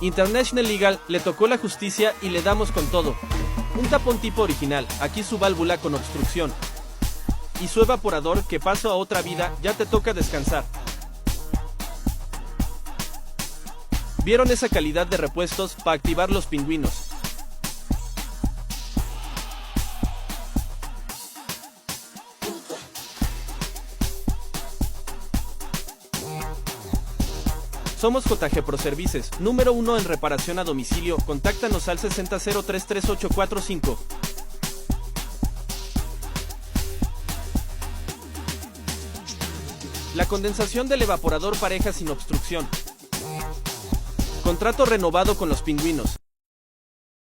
International Legal le tocó la justicia y le damos con todo. Un tapón tipo original, aquí su válvula con obstrucción. Y su evaporador que paso a otra vida, ya te toca descansar. ¿Vieron esa calidad de repuestos para activar los pingüinos? Somos JG Pro Services, número 1 en reparación a domicilio. Contáctanos al 60033845. La condensación del evaporador pareja sin obstrucción. Contrato renovado con los pingüinos.